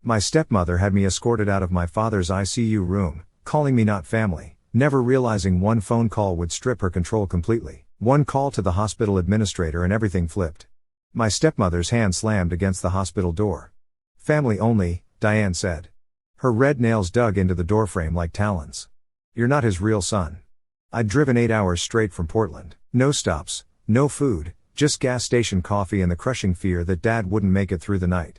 My stepmother had me escorted out of my father's ICU room, calling me not family, never realizing one phone call would strip her control completely. One call to the hospital administrator and everything flipped. My stepmother's hand slammed against the hospital door. "Family only," Diane said. Her red nails dug into the doorframe like talons. "You're not his real son." I'd driven 8 hours straight from Portland. No stops, no food, just gas station coffee and the crushing fear that Dad wouldn't make it through the night.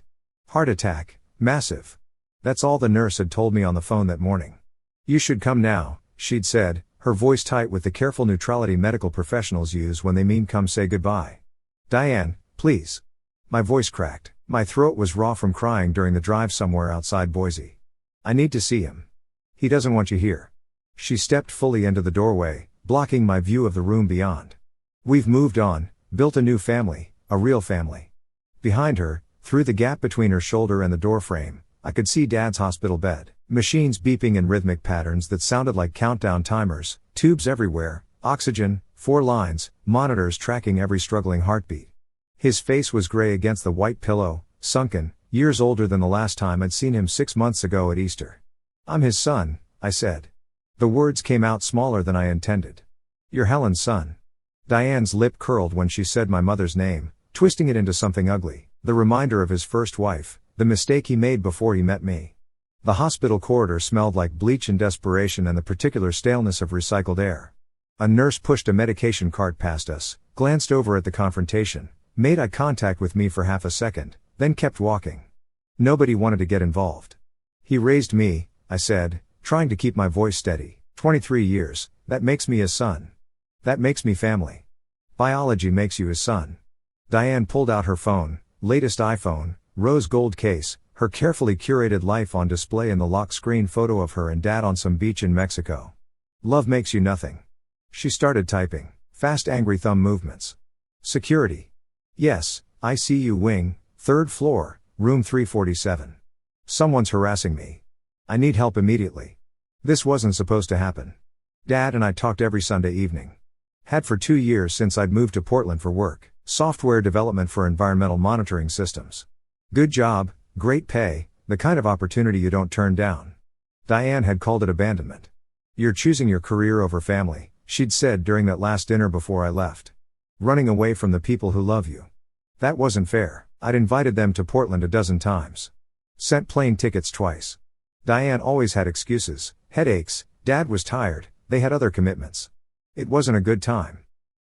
Heart attack, massive. That's all the nurse had told me on the phone that morning. "You should come now," she'd said, her voice tight with the careful neutrality medical professionals use when they mean come say goodbye. "Diane, please." My voice cracked. My throat was raw from crying during the drive somewhere outside Boise. "I need to see him. He doesn't want you here." She stepped fully into the doorway, blocking my view of the room beyond. "We've moved on, built a new family, a real family." Behind her, through the gap between her shoulder and the doorframe, I could see Dad's hospital bed, machines beeping in rhythmic patterns that sounded like countdown timers, tubes everywhere, oxygen, 4 lines, monitors tracking every struggling heartbeat. His face was gray against the white pillow, sunken, years older than the last time I'd seen him 6 months ago at Easter. "I'm his son," I said. The words came out smaller than I intended. "You're Helen's son." Diane's lip curled when she said my mother's name, twisting it into something ugly, the reminder of his first wife, the mistake he made before he met me. The hospital corridor smelled like bleach and desperation and the particular staleness of recycled air. A nurse pushed a medication cart past us, glanced over at the confrontation, made eye contact with me for half a second, then kept walking. Nobody wanted to get involved. "He raised me," I said, trying to keep my voice steady. 23 years, that makes me his son. That makes me family. Biology makes you his son." Diane pulled out her phone, latest iPhone, rose gold case, her carefully curated life on display in the lock screen photo of her and Dad on some beach in Mexico. "Love makes you nothing." She started typing, fast angry thumb movements. "Security. Yes, ICU wing, 3rd floor, room 347. Someone's harassing me. I need help immediately. This wasn't supposed to happen. Dad and I talked every Sunday evening. Had for 2 years since I'd moved to Portland for work, software development for environmental monitoring systems. Good job, great pay, the kind of opportunity you don't turn down." Diane had called it abandonment. "You're choosing your career over family," she'd said during that last dinner before I left. "Running away from the people who love you." That wasn't fair. I'd invited them to Portland a dozen times. Sent plane tickets twice. Diane always had excuses, headaches, Dad was tired, they had other commitments. It wasn't a good time.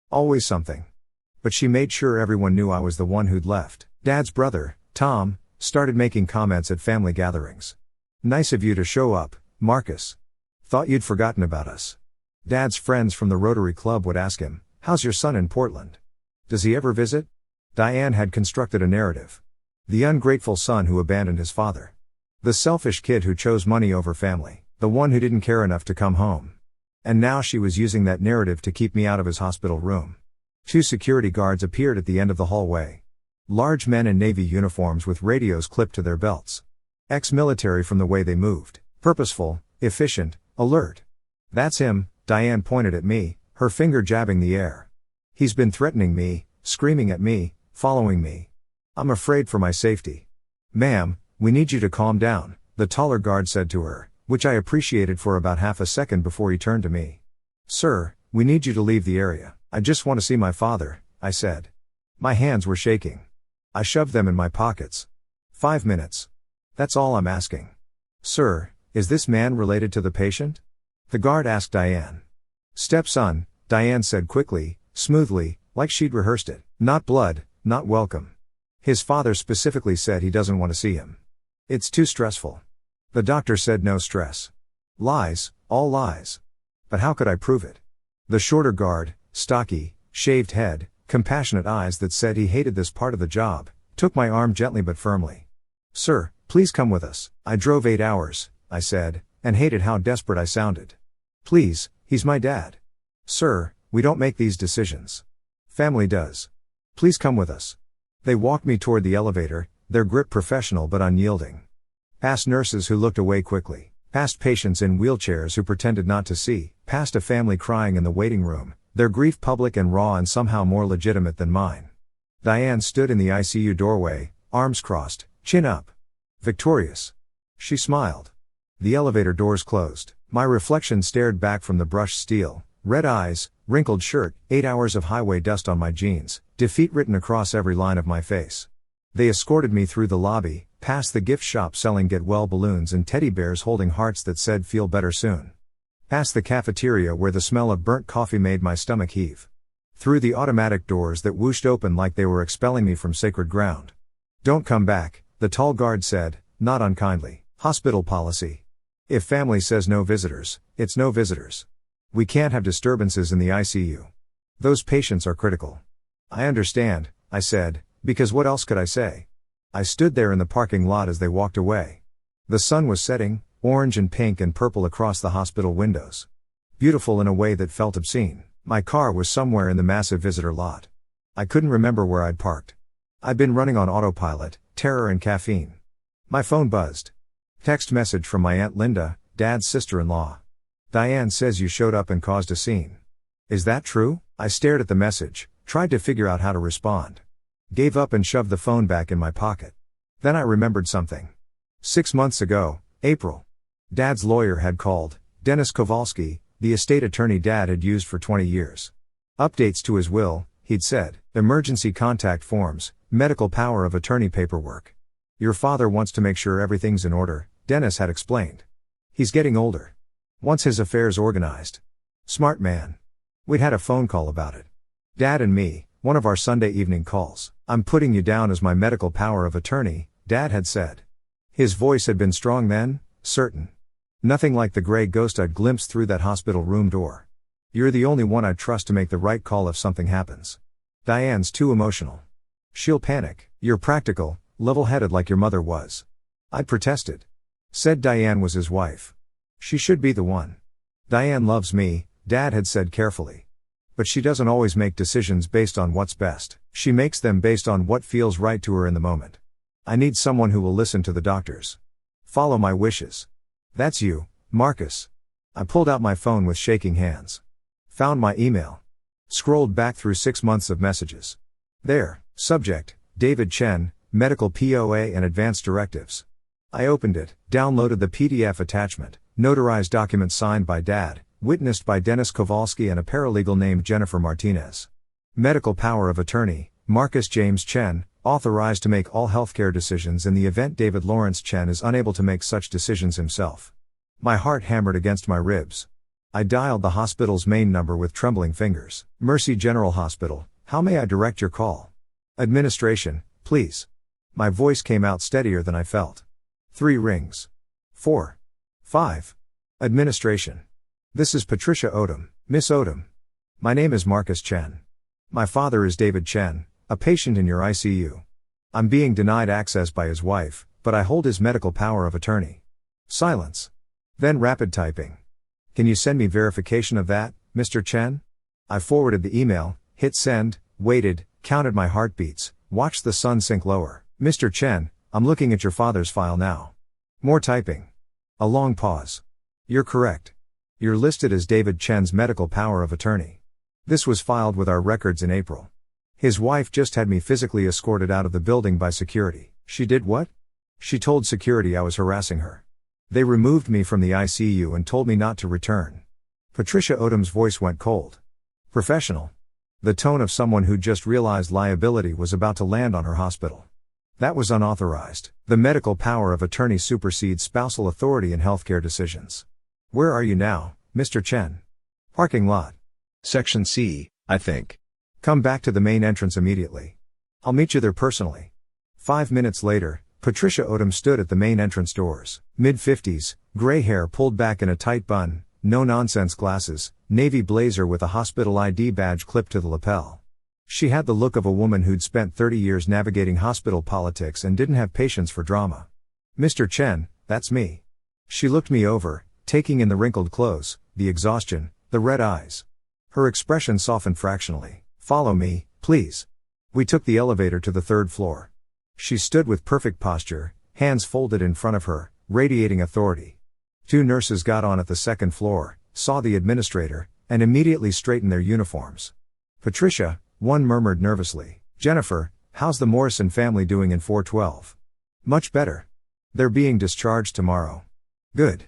Always something. But she made sure everyone knew I was the one who'd left. Dad's brother, Tom, started making comments at family gatherings. "Nice of you to show up, Marcus. Thought you'd forgotten about us." Dad's friends from the Rotary Club would ask him, "How's your son in Portland? Does he ever visit?" Diane had constructed a narrative. The ungrateful son who abandoned his father. The selfish kid who chose money over family, the one who didn't care enough to come home. And now she was using that narrative to keep me out of his hospital room. 2 security guards appeared at the end of the hallway. Large men in Navy uniforms with radios clipped to their belts. Ex-military from the way they moved. Purposeful, efficient, alert. "That's him," Diane pointed at me, her finger jabbing the air. "He's been threatening me, screaming at me, following me. I'm afraid for my safety." "Ma'am, we need you to calm down," the taller guard said to her, which I appreciated for about half a second before he turned to me. "Sir, we need you to leave the area." "I just want to see my father," I said. My hands were shaking. I shoved them in my pockets. 5 minutes. That's all I'm asking. "Sir, is this man related to the patient?" the guard asked Diane. "Stepson," Diane said quickly, smoothly, like she'd rehearsed it. "Not blood, not welcome. His father specifically said he doesn't want to see him. It's too stressful." The doctor said no stress. Lies, all lies. But how could I prove it? The shorter guard, stocky, shaved head, compassionate eyes that said he hated this part of the job, took my arm gently but firmly. "Sir, please come with us." "I drove 8 hours, I said, and hated how desperate I sounded. "Please, he's my dad." "Sir, we don't make these decisions. Family does. Please come with us." They walked me toward the elevator, their grip professional but unyielding. Past nurses who looked away quickly, past patients in wheelchairs who pretended not to see, past a family crying in the waiting room, their grief public and raw and somehow more legitimate than mine. Diane stood in the ICU doorway, arms crossed, chin up. Victorious. She smiled. The elevator doors closed. My reflection stared back from the brushed steel. Red eyes, wrinkled shirt, 8 hours of highway dust on my jeans, defeat written across every line of my face. They escorted me through the lobby, past the gift shop selling get well balloons and teddy bears holding hearts that said feel better soon. Past the cafeteria where the smell of burnt coffee made my stomach heave. Through the automatic doors that whooshed open like they were expelling me from sacred ground. Don't come back, the tall guard said, not unkindly. Hospital policy. If family says no visitors, it's no visitors. We can't have disturbances in the ICU. Those patients are critical. I understand, I said, because what else could I say? I stood there in the parking lot as they walked away. The sun was setting, orange and pink and purple across the hospital windows. Beautiful in a way that felt obscene. My car was somewhere in the massive visitor lot. I couldn't remember where I'd parked. I'd been running on autopilot, terror and caffeine. My phone buzzed. Text message from my Aunt Linda, Dad's sister-in-law. Diane says you showed up and caused a scene. Is that true? I stared at the message, tried to figure out how to respond. Gave up and shoved the phone back in my pocket. Then I remembered something. 6 months ago, April. Dad's lawyer had called, Dennis Kowalski, the estate attorney Dad had used for 20 years. Updates to his will, he'd said, emergency contact forms, medical power of attorney paperwork. Your father wants to make sure everything's in order, Dennis had explained. He's getting older. Wants his affairs organized. Smart man. We'd had a phone call about it. Dad and me, one of our Sunday evening calls. I'm putting you down as my medical power of attorney, Dad had said. His voice had been strong then, certain. Nothing like the gray ghost I'd glimpsed through that hospital room door. You're the only one I'd trust to make the right call if something happens. Diane's too emotional. She'll panic. You're practical, level-headed like your mother was. I'd protested. Said Diane was his wife. She should be the one. Diane loves me, Dad had said carefully. But she doesn't always make decisions based on what's best. She makes them based on what feels right to her in the moment. I need someone who will listen to the doctors. Follow my wishes. That's you, Marcus. I pulled out my phone with shaking hands. Found my email. Scrolled back through 6 months of messages. There, subject, David Chen, medical POA and advanced directives. I opened it, downloaded the PDF attachment, notarized document signed by Dad, witnessed by Dennis Kowalski and a paralegal named Jennifer Martinez. Medical power of attorney, Marcus James Chen, authorized to make all healthcare decisions in the event David Lawrence Chen is unable to make such decisions himself. My heart hammered against my ribs. I dialed the hospital's main number with trembling fingers. Mercy General Hospital, how may I direct your call? Administration, please. My voice came out steadier than I felt. 3 rings. 4. 5. Administration. This is Patricia Odom, Miss Odom. My name is Marcus Chen. My father is David Chen, a patient in your ICU. I'm being denied access by his wife, but I hold his medical power of attorney. Silence. Then rapid typing. Can you send me verification of that, Mr. Chen? I forwarded the email, hit send, waited, counted my heartbeats, watched the sun sink lower. Mr. Chen, I'm looking at your father's file now. More typing. A long pause. You're correct. You're listed as David Chen's medical power of attorney. This was filed with our records in April. His wife just had me physically escorted out of the building by security. She did what? She told security I was harassing her. They removed me from the ICU and told me not to return. Patricia Odom's voice went cold. Professional. The tone of someone who just realized liability was about to land on her hospital. That was unauthorized. The medical power of attorney supersedes spousal authority in healthcare decisions. Where are you now, Mr. Chen? Parking lot. Section C, I think. Come back to the main entrance immediately. I'll meet you there personally. 5 minutes later, Patricia Odom stood at the main entrance doors. Mid-50s, gray hair pulled back in a tight bun, no-nonsense glasses, navy blazer with a hospital ID badge clipped to the lapel. She had the look of a woman who'd spent 30 years navigating hospital politics and didn't have patience for drama. Mr. Chen, that's me. She looked me over, taking in the wrinkled clothes, the exhaustion, the red eyes. Her expression softened fractionally. Follow me, please. We took the elevator to the 3rd floor. She stood with perfect posture, hands folded in front of her, radiating authority. 2 nurses got on at the 2nd floor, saw the administrator, and immediately straightened their uniforms. Patricia, one murmured nervously. Jennifer, how's the Morrison family doing in 412? Much better. They're being discharged tomorrow. Good.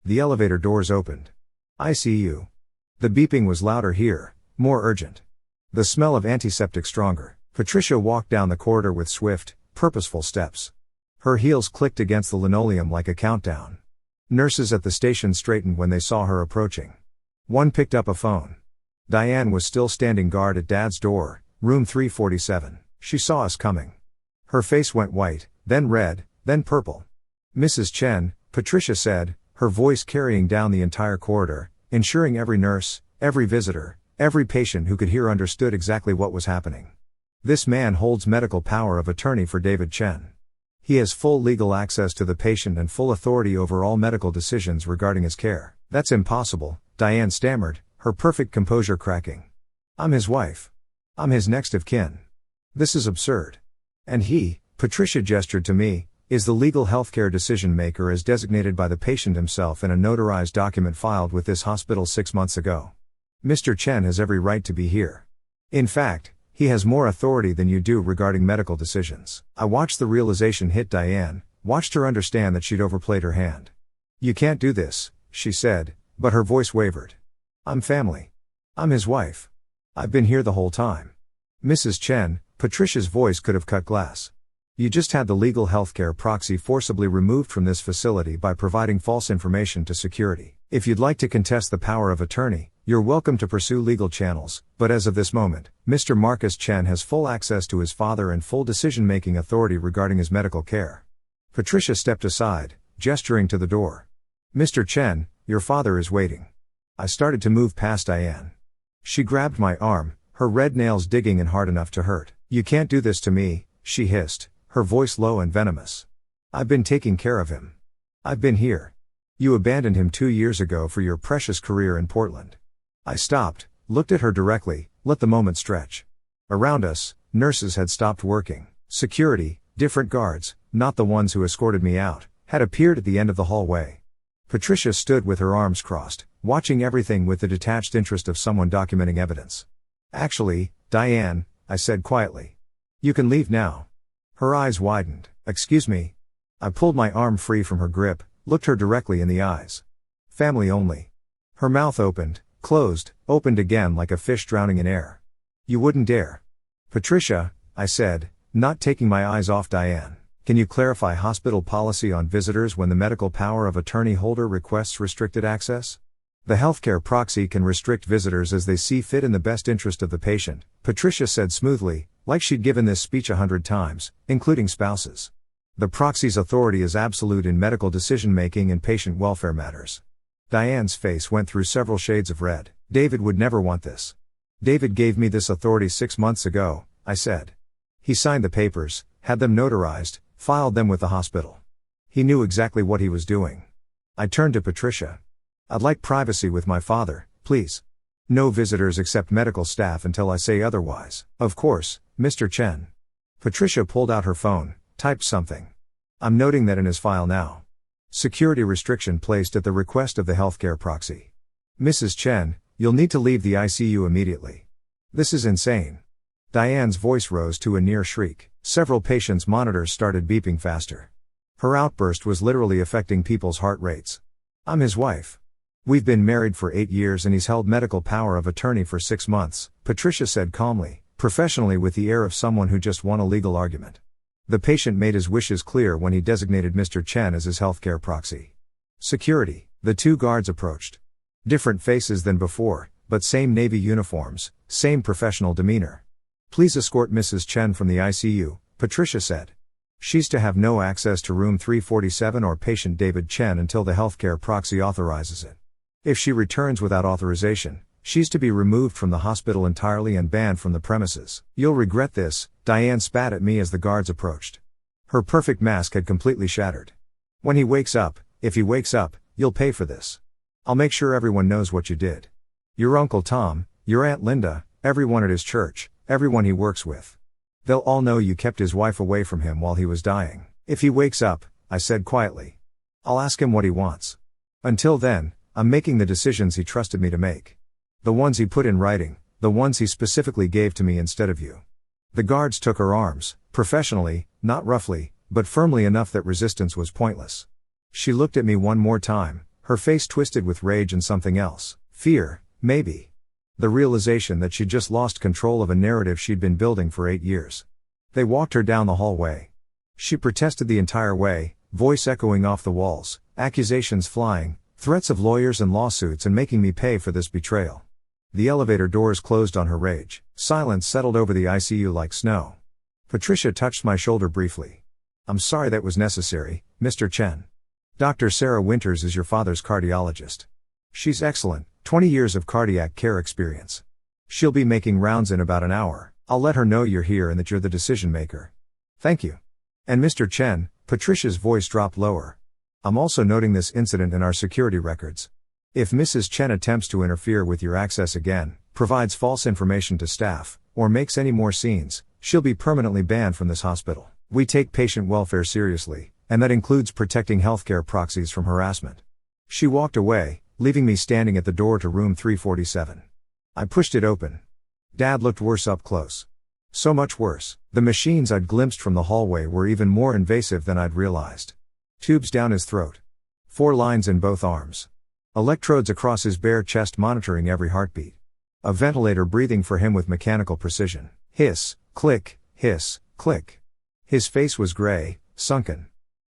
The elevator doors opened. ICU. The beeping was louder here, more urgent. The smell of antiseptic stronger. Patricia walked down the corridor with swift, purposeful steps. Her heels clicked against the linoleum like a countdown. Nurses at the station straightened when they saw her approaching. One picked up a phone. Diane was still standing guard at Dad's door, room 347. She saw us coming. Her face went white, then red, then purple. Mrs. Chen, Patricia said, her voice carrying down the entire corridor, ensuring every nurse, every visitor, every patient who could hear understood exactly what was happening. This man holds medical power of attorney for David Chen. He has full legal access to the patient and full authority over all medical decisions regarding his care. That's impossible, Diane stammered, her perfect composure cracking. I'm his wife. I'm his next of kin. This is absurd. And he, Patricia gestured to me, is the legal healthcare decision maker as designated by the patient himself in a notarized document filed with this hospital 6 months ago. Mr. Chen has every right to be here. In fact, he has more authority than you do regarding medical decisions. I watched the realization hit Diane, watched her understand that she'd overplayed her hand. You can't do this, she said, but her voice wavered. I'm family. I'm his wife. I've been here the whole time. Mrs. Chen, Patricia's voice could have cut glass. You just had the legal healthcare proxy forcibly removed from this facility by providing false information to security. If you'd like to contest the power of attorney, you're welcome to pursue legal channels, but as of this moment, Mr. Marcus Chen has full access to his father and full decision-making authority regarding his medical care. Patricia stepped aside, gesturing to the door. Mr. Chen, your father is waiting. I started to move past Diane. She grabbed my arm, her red nails digging in hard enough to hurt. You can't do this to me, she hissed, her voice low and venomous. I've been taking care of him. I've been here. You abandoned him 2 years ago for your precious career in Portland. I stopped, looked at her directly, let the moment stretch. Around us, nurses had stopped working. Security, different guards, not the ones who escorted me out, had appeared at the end of the hallway. Patricia stood with her arms crossed, watching everything with the detached interest of someone documenting evidence. Actually, Diane, I said quietly. You can leave now. Her eyes widened. Excuse me. I pulled my arm free from her grip, looked her directly in the eyes. Family only. Her mouth opened, closed, opened again like a fish drowning in air. You wouldn't dare. Patricia, I said, not taking my eyes off Diane. Can you clarify hospital policy on visitors when the medical power of attorney holder requests restricted access? The healthcare proxy can restrict visitors as they see fit in the best interest of the patient, Patricia said smoothly, like she'd given this speech 100 times, including spouses. The proxy's authority is absolute in medical decision-making and patient welfare matters. Diane's face went through several shades of red. David would never want this. David gave me this authority 6 months ago, I said. He signed the papers, had them notarized, filed them with the hospital. He knew exactly what he was doing. I turned to Patricia. I'd like privacy with my father, please. No visitors except medical staff until I say otherwise. Of course, Mr. Chen. Patricia pulled out her phone, typed something. I'm noting that in his file now. Security restriction placed at the request of the healthcare proxy. Mrs. Chen, you'll need to leave the ICU immediately. This is insane. Diane's voice rose to a near shriek. Several patients' monitors started beeping faster. Her outburst was literally affecting people's heart rates. I'm his wife. We've been married for 8 years and he's held medical power of attorney for 6 months, Patricia said calmly, professionally with the air of someone who just won a legal argument. The patient made his wishes clear when he designated Mr. Chen as his healthcare proxy. Security. The 2 guards approached. Different faces than before, but same Navy uniforms, same professional demeanor. Please escort Mrs. Chen from the ICU, Patricia said. She's to have no access to room 347 or patient David Chen until the healthcare proxy authorizes it. If she returns without authorization, she's to be removed from the hospital entirely and banned from the premises. You'll regret this, Diane spat at me as the guards approached. Her perfect mask had completely shattered. When he wakes up, if he wakes up, you'll pay for this. I'll make sure everyone knows what you did. Your Uncle Tom, your Aunt Linda, everyone at his church, everyone he works with. They'll all know you kept his wife away from him while he was dying. If he wakes up, I said quietly. I'll ask him what he wants. Until then, I'm making the decisions he trusted me to make. The ones he put in writing, the ones he specifically gave to me instead of you. The guards took her arms, professionally, not roughly, but firmly enough that resistance was pointless. She looked at me one more time, her face twisted with rage and something else. Fear, maybe. The realization that she'd just lost control of a narrative she'd been building for 8 years. They walked her down the hallway. She protested the entire way, voice echoing off the walls, accusations flying, threats of lawyers and lawsuits and making me pay for this betrayal. The elevator doors closed on her rage. Silence settled over the ICU like snow. Patricia touched my shoulder briefly. "I'm sorry that was necessary, Mr. Chen. Dr. Sarah Winters is your father's cardiologist. She's excellent, 20 years of cardiac care experience. She'll be making rounds in about an hour. I'll let her know you're here and that you're the decision maker." "Thank you. And Mr. Chen," Patricia's voice dropped lower. "I'm also noting this incident in our security records. If Mrs. Chen attempts to interfere with your access again, provides false information to staff, or makes any more scenes, she'll be permanently banned from this hospital. We take patient welfare seriously, and that includes protecting healthcare proxies from harassment." She walked away, leaving me standing at the door to room 347. I pushed it open. Dad looked worse up close. So much worse. The machines I'd glimpsed from the hallway were even more invasive than I'd realized. Tubes down his throat. 4 lines in both arms. Electrodes across his bare chest monitoring every heartbeat. A ventilator breathing for him with mechanical precision. Hiss, click, hiss, click. His face was gray, sunken.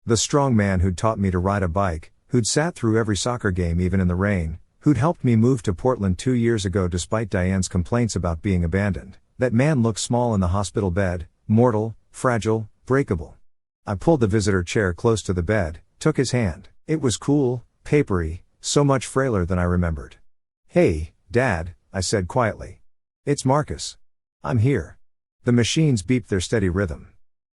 The strong man who'd taught me to ride a bike, who'd sat through every soccer game even in the rain, who'd helped me move to Portland 2 years ago despite Diane's complaints about being abandoned. That man looked small in the hospital bed, mortal, fragile, breakable. I pulled the visitor chair close to the bed, took his hand. It was cool, papery, so much frailer than I remembered. "Hey, Dad," I said quietly. "It's Marcus. I'm here." The machines beeped their steady rhythm.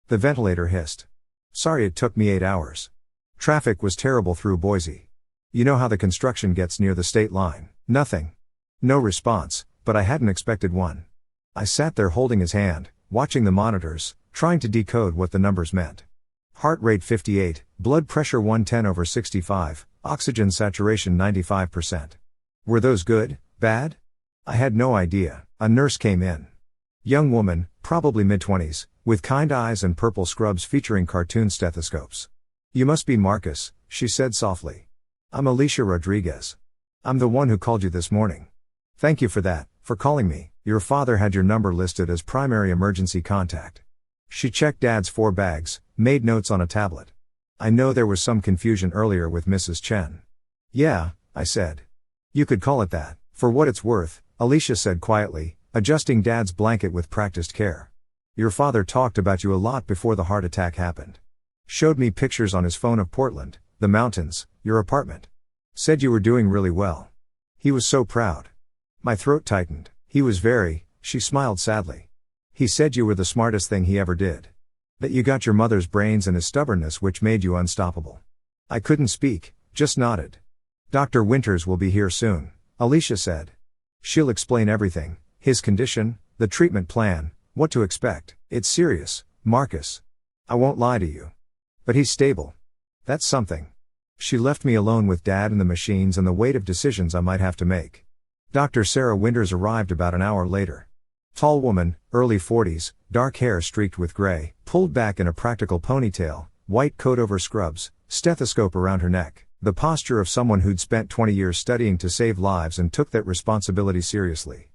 The ventilator hissed. "Sorry it took me 8 hours. Traffic was terrible through Boise. You know how the construction gets near the state line." Nothing. No response, but I hadn't expected one. I sat there holding his hand, watching the monitors, trying to decode what the numbers meant. Heart rate 58, blood pressure 110/65, oxygen saturation 95%. Were those good, bad? I had no idea. A nurse came in. Young woman, probably mid-20s, with kind eyes and purple scrubs featuring cartoon stethoscopes. "You must be Marcus," she said softly. "I'm Alicia Rodriguez. I'm the one who called you this morning. Thank you for that, for calling me. Your father had your number listed as primary emergency contact." She checked Dad's 4 bags, made notes on a tablet. "I know there was some confusion earlier with Mrs. Chen." "Yeah," I said. "You could call it that. For what it's worth," Alicia said quietly, adjusting Dad's blanket with practiced care. "Your father talked about you a lot before the heart attack happened. Showed me pictures on his phone of Portland, the mountains, your apartment. Said you were doing really well. He was so proud." My throat tightened. "He was very," she smiled sadly. "He said you were the smartest thing he ever did. That you got your mother's brains and his stubbornness which made you unstoppable." I couldn't speak, just nodded. "Dr. Winters will be here soon," Alicia said. "She'll explain everything, his condition, the treatment plan, what to expect. It's serious, Marcus. I won't lie to you. But he's stable. That's something." She left me alone with Dad and the machines and the weight of decisions I might have to make. Dr. Sarah Winters arrived about an hour later. Tall woman, early 40s, dark hair streaked with gray, pulled back in a practical ponytail, white coat over scrubs, stethoscope around her neck. The posture of someone who'd spent 20 years studying to save lives and took that responsibility seriously.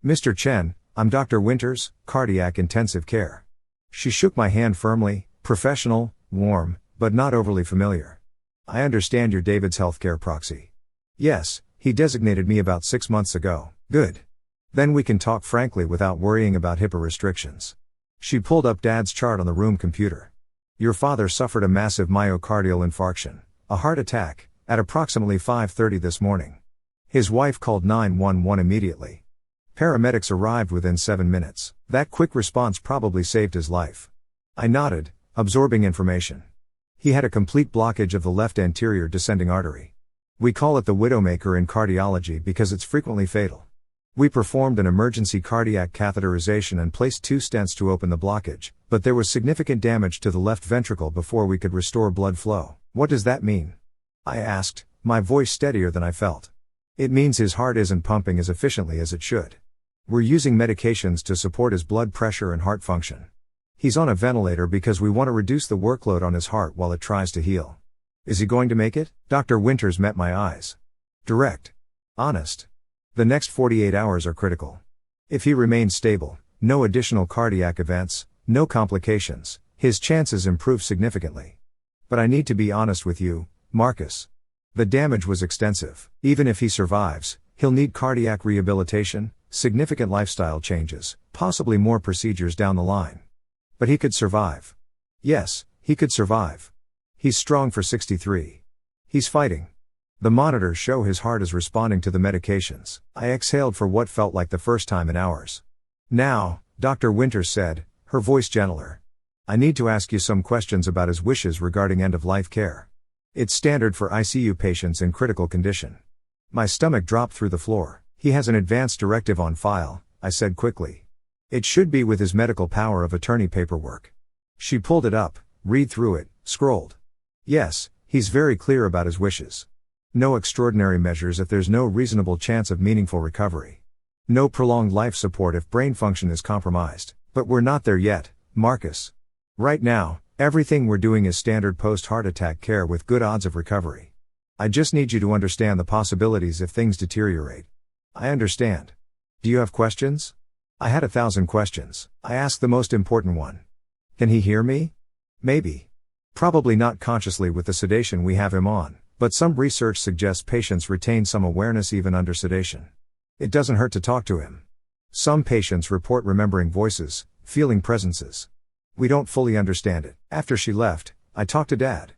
"Mr. Chen, I'm Dr. Winters, cardiac intensive care." She shook my hand firmly, professional, warm, but not overly familiar. "I understand you're David's healthcare proxy." "Yes, he designated me about 6 months ago." "Good. Then we can talk frankly without worrying about HIPAA restrictions." She pulled up Dad's chart on the room computer. "Your father suffered a massive myocardial infarction, a heart attack, at approximately 5:30 this morning. His wife called 911 immediately. Paramedics arrived within 7 minutes. That quick response probably saved his life." I nodded, absorbing information. "He had a complete blockage of the left anterior descending artery. We call it the widowmaker in cardiology because it's frequently fatal. We performed an emergency cardiac catheterization and placed 2 stents to open the blockage, but there was significant damage to the left ventricle before we could restore blood flow." "What does that mean?" I asked, my voice steadier than I felt. "It means his heart isn't pumping as efficiently as it should. We're using medications to support his blood pressure and heart function. He's on a ventilator because we want to reduce the workload on his heart while it tries to heal. Is he going to make it? Dr. Winters met my eyes. Direct. Honest. The next 48 hours are critical. If he remains stable, no additional cardiac events, no complications, his chances improve significantly. But I need to be honest with you, Marcus. The damage was extensive. Even if he survives, he'll need cardiac rehabilitation, significant lifestyle changes, possibly more procedures down the line. But he could survive. Yes, he could survive. He's strong for 63. He's fighting. The monitors show his heart is responding to the medications. I exhaled for what felt like the first time in hours. Now, Dr. Winters said, her voice gentler. I need to ask you some questions about his wishes regarding end-of-life care. It's standard for ICU patients in critical condition. My stomach dropped through the floor. He has an advance directive on file, I said quickly. It should be with his medical power of attorney paperwork. She pulled it up, read through it, scrolled. Yes, he's very clear about his wishes. No extraordinary measures if there's no reasonable chance of meaningful recovery. No prolonged life support if brain function is compromised. But we're not there yet, Marcus. Right now, everything we're doing is standard post-heart attack care with good odds of recovery. I just need you to understand the possibilities if things deteriorate. I understand. Do you have questions? I had 1,000 questions. I asked the most important one. Can he hear me? Maybe. Probably not consciously with the sedation we have him on, but some research suggests patients retain some awareness even under sedation. It doesn't hurt to talk to him. Some patients report remembering voices, feeling presences. We don't fully understand it. After she left, I talked to Dad.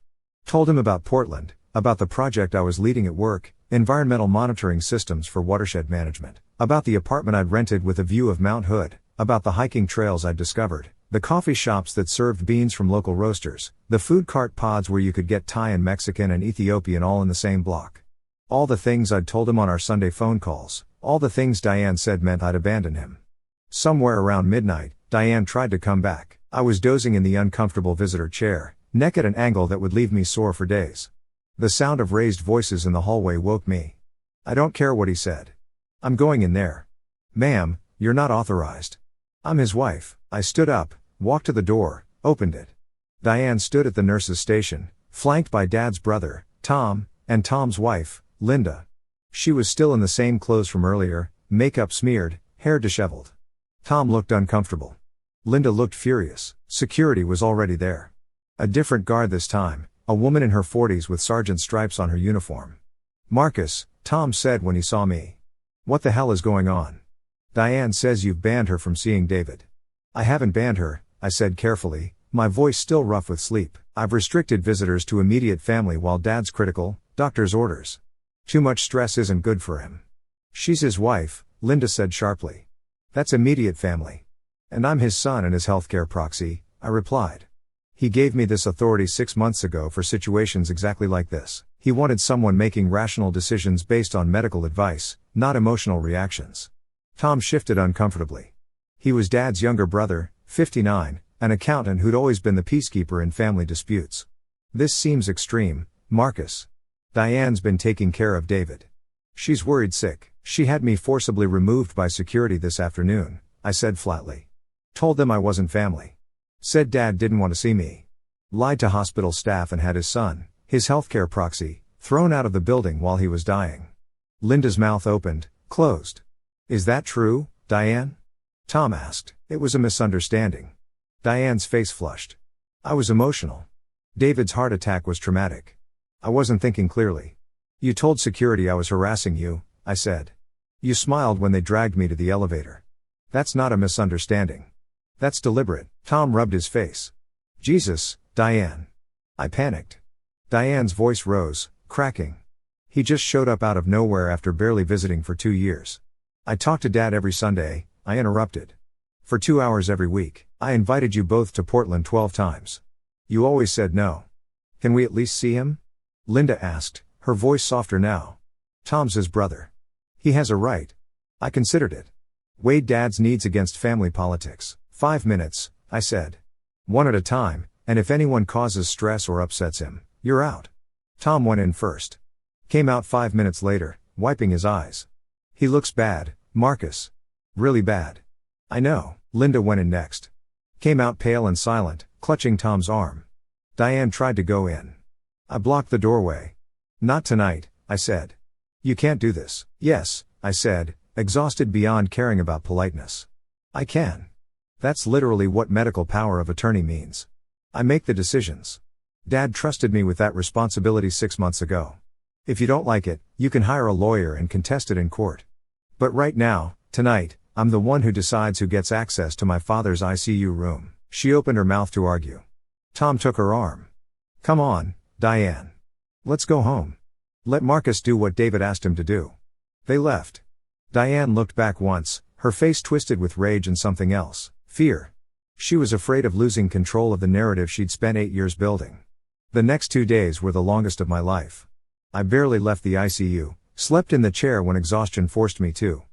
Told him about Portland, about the project I was leading at work, environmental monitoring systems for watershed management, about the apartment I'd rented with a view of Mount Hood, about the hiking trails I'd discovered, the coffee shops that served beans from local roasters, the food cart pods where you could get Thai and Mexican and Ethiopian all in the same block. All the things I'd told him on our Sunday phone calls, all the things Diane said meant I'd abandon him. Somewhere around midnight, Diane tried to come back. I was dozing in the uncomfortable visitor chair, neck at an angle that would leave me sore for days. The sound of raised voices in the hallway woke me. I don't care what he said. I'm going in there. Ma'am, you're not authorized. I'm his wife. I stood up, walked to the door, opened it. Diane stood at the nurse's station, flanked by Dad's brother, Tom, and Tom's wife, Linda. She was still in the same clothes from earlier, makeup smeared, hair disheveled. Tom looked uncomfortable. Linda looked furious. Security was already there. A different guard this time, a woman in her 40s with sergeant stripes on her uniform. Marcus, Tom said when he saw me. What the hell is going on? Diane says you've banned her from seeing David. I haven't banned her, I said carefully, my voice still rough with sleep. I've restricted visitors to immediate family while Dad's critical, doctor's orders. Too much stress isn't good for him. She's his wife, Linda said sharply. That's immediate family. And I'm his son and his healthcare proxy, I replied. He gave me this authority 6 months ago for situations exactly like this. He wanted someone making rational decisions based on medical advice, not emotional reactions. Tom shifted uncomfortably. He was Dad's younger brother, 59, an accountant who'd always been the peacekeeper in family disputes. This seems extreme, Marcus. Diane's been taking care of David. She's worried sick. She had me forcibly removed by security this afternoon, I said flatly. Told them I wasn't family. Said Dad didn't want to see me. Lied to hospital staff and had his son, his healthcare proxy, thrown out of the building while he was dying. Linda's mouth opened, closed. Is that true, Diane? Tom asked. It was a misunderstanding. Diane's face flushed. I was emotional. David's heart attack was traumatic. I wasn't thinking clearly. You told security I was harassing you, I said. You smiled when they dragged me to the elevator. That's not a misunderstanding. That's deliberate. Tom rubbed his face. Jesus, Diane. I panicked. Diane's voice rose, cracking. He just showed up out of nowhere after barely visiting for 2 years. I talked to Dad every Sunday, I interrupted. For 2 hours every week. I invited you both to Portland 12 times. You always said no. Can we at least see him? Linda asked, her voice softer now. Tom's his brother. He has a right. I considered it. Weighed Dad's needs against family politics. 5 minutes, I said. One at a time, and if anyone causes stress or upsets him, you're out. Tom went in first. Came out 5 minutes later, wiping his eyes. He looks bad, Marcus. Really bad. I know. Linda went in next. Came out pale and silent, clutching Tom's arm. Diane tried to go in. I blocked the doorway. Not tonight, I said. You can't do this. Yes, I said, exhausted beyond caring about politeness. I can. That's literally what medical power of attorney means. I make the decisions. Dad trusted me with that responsibility 6 months ago. If you don't like it, you can hire a lawyer and contest it in court. But right now, tonight, I'm the one who decides who gets access to my father's ICU room. She opened her mouth to argue. Tom took her arm. Come on, Diane. Let's go home. Let Marcus do what David asked him to do. They left. Diane looked back once, her face twisted with rage and something else, fear. She was afraid of losing control of the narrative she'd spent 8 years building. The next 2 days were the longest of my life. I barely left the ICU, slept in the chair when exhaustion forced me to.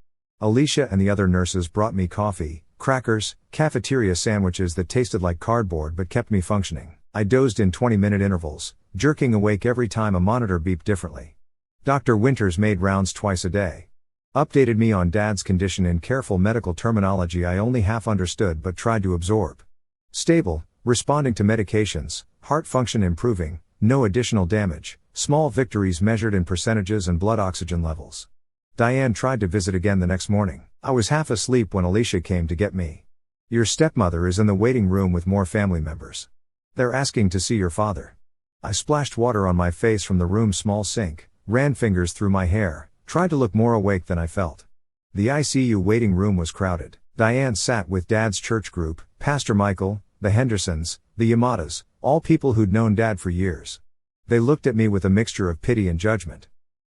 Alicia and the other nurses brought me coffee, crackers, cafeteria sandwiches that tasted like cardboard but kept me functioning. I dozed in 20-minute intervals, jerking awake every time a monitor beeped differently. Dr. Winters made rounds twice a day. Updated me on Dad's condition in careful medical terminology I only half understood but tried to absorb. Stable, responding to medications, heart function improving, no additional damage, small victories measured in percentages and blood oxygen levels. Diane tried to visit again the next morning. I was half asleep when Alicia came to get me. Your stepmother is in the waiting room with more family members. They're asking to see your father. I splashed water on my face from the room's small sink, ran fingers through my hair, tried to look more awake than I felt. The ICU waiting room was crowded. Diane sat with Dad's church group, Pastor Michael, the Hendersons, the Yamadas, all people who'd known Dad for years. They looked at me with a mixture of pity and judgment.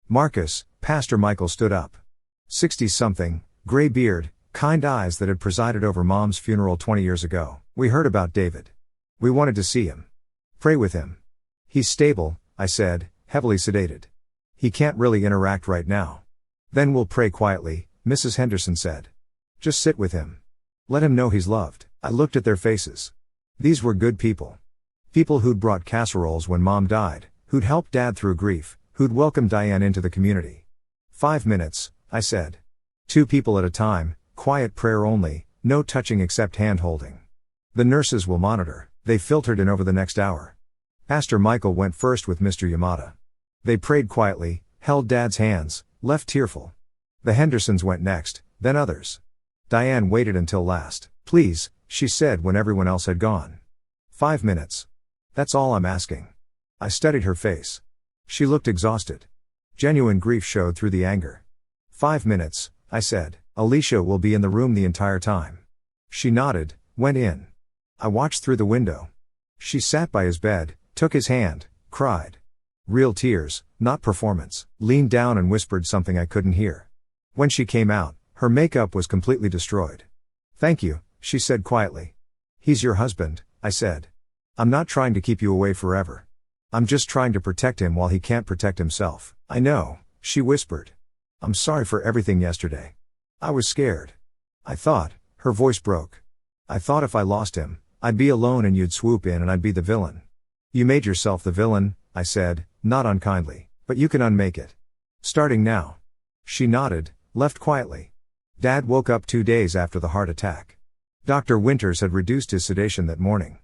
Marcus, Pastor Michael stood up. 60-something, gray beard, kind eyes that had presided over Mom's funeral 20 years ago. We heard about David. We wanted to see him. Pray with him. He's stable, I said, heavily sedated. He can't really interact right now. Then we'll pray quietly, Mrs. Henderson said. Just sit with him. Let him know he's loved. I looked at their faces. These were good people. People who'd brought casseroles when Mom died, who'd helped Dad through grief, who'd welcomed Diane into the community. 5 minutes, I said. 2 people at a time, quiet prayer only, no touching except hand-holding. The nurses will monitor. They filtered in over the next hour. Pastor Michael went first with Mr. Yamada. They prayed quietly, held Dad's hands, left tearful. The Hendersons went next, then others. Diane waited until last. Please, she said when everyone else had gone. 5 minutes. That's all I'm asking. I studied her face. She looked exhausted. Genuine grief showed through the anger. 5 minutes, I said. Alicia will be in the room the entire time. She nodded, went in. I watched through the window. She sat by his bed, took his hand, cried. Real tears, not performance. Leaned down and whispered something I couldn't hear. When she came out, her makeup was completely destroyed. Thank you, she said quietly. He's your husband, I said. I'm not trying to keep you away forever. I'm just trying to protect him while he can't protect himself. I know, she whispered. I'm sorry for everything yesterday. I was scared. I thought, her voice broke. I thought if I lost him, I'd be alone and you'd swoop in and I'd be the villain. You made yourself the villain, I said, not unkindly, but you can unmake it. Starting now. She nodded, left quietly. Dad woke up 2 days after the heart attack. Dr. Winters had reduced his sedation that morning.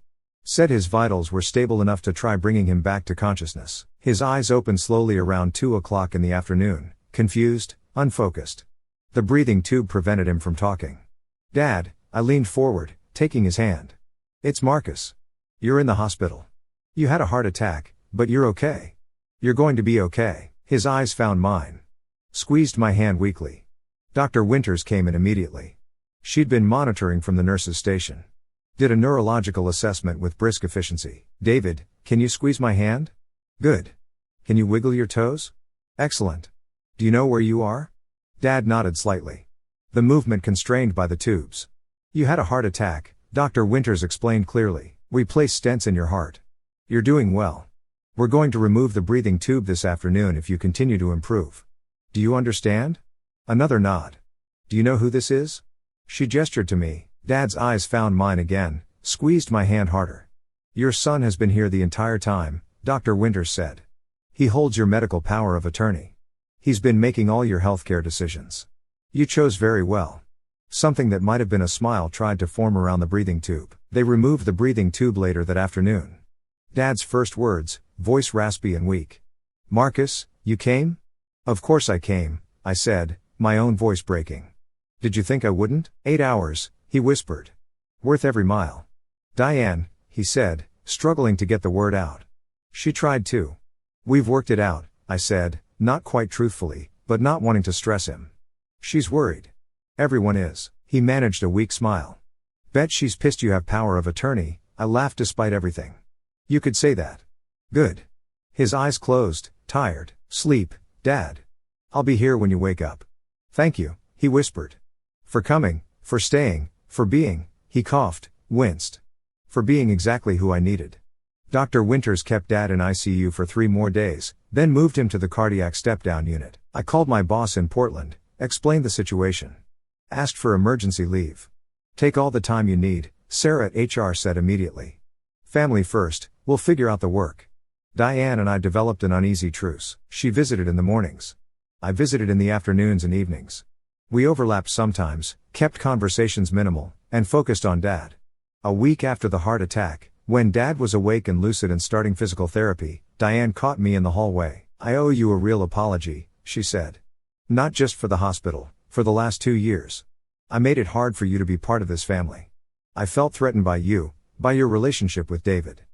Said his vitals were stable enough to try bringing him back to consciousness. His eyes opened slowly around 2 o'clock in the afternoon, confused, unfocused. The breathing tube prevented him from talking. Dad, I leaned forward, taking his hand. It's Marcus. You're in the hospital. You had a heart attack, but you're okay. You're going to be okay. His eyes found mine. Squeezed my hand weakly. Dr. Winters came in immediately. She'd been monitoring from the nurse's station. Did a neurological assessment with brisk efficiency. David, can you squeeze my hand? Good. Can you wiggle your toes? Excellent. Do you know where you are? Dad nodded slightly. The movement constrained by the tubes. You had a heart attack, Dr. Winters explained clearly. We placed stents in your heart. You're doing well. We're going to remove the breathing tube this afternoon if you continue to improve. Do you understand? Another nod. Do you know who this is? She gestured to me. Dad's eyes found mine again, squeezed my hand harder. Your son has been here the entire time, Dr. Winters said. He holds your medical power of attorney. He's been making all your healthcare decisions. You chose very well. Something that might have been a smile tried to form around the breathing tube. They removed the breathing tube later that afternoon. Dad's first words, voice raspy and weak. "Marcus, you came?" "Of course I came," I said, my own voice breaking. "Did you think I wouldn't?" "8 hours, he whispered. "Worth every mile." "Diane," he said, struggling to get the word out. "She tried too." "We've worked it out," I said, not quite truthfully, but not wanting to stress him. "She's worried." "Everyone is." He managed a weak smile. "Bet she's pissed you have power of attorney," I laughed despite everything. "You could say that." "Good." His eyes closed, tired. "Sleep, Dad. I'll be here when you wake up." "Thank you," he whispered. "For coming, for staying, for being," he coughed, winced. "For being exactly who I needed." Dr. Winters kept Dad in ICU for 3 more days, then moved him to the cardiac step-down unit. I called my boss in Portland, explained the situation. Asked for emergency leave. "Take all the time you need," Sarah at HR said immediately. "Family first, we'll figure out the work." Diane and I developed an uneasy truce. She visited in the mornings. I visited in the afternoons and evenings. We overlapped sometimes, kept conversations minimal, and focused on Dad. A week after the heart attack, when Dad was awake and lucid and starting physical therapy, Diane caught me in the hallway. "I owe you a real apology," she said. "Not just for the hospital, for the last 2 years. I made it hard for you to be part of this family. I felt threatened by you, by your relationship with David.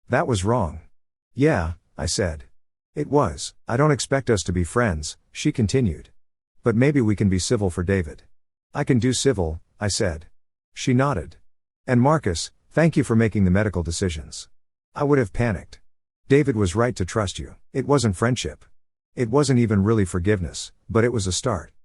That was wrong." "Yeah," I said. "It was. I don't expect us to be friends," she continued. "But maybe we can be civil for David." "I can do civil," I said. She nodded. "And Marcus, thank you for making the medical decisions. I would have panicked. David was right to trust you. It wasn't friendship. It wasn't even really forgiveness, but it was a start."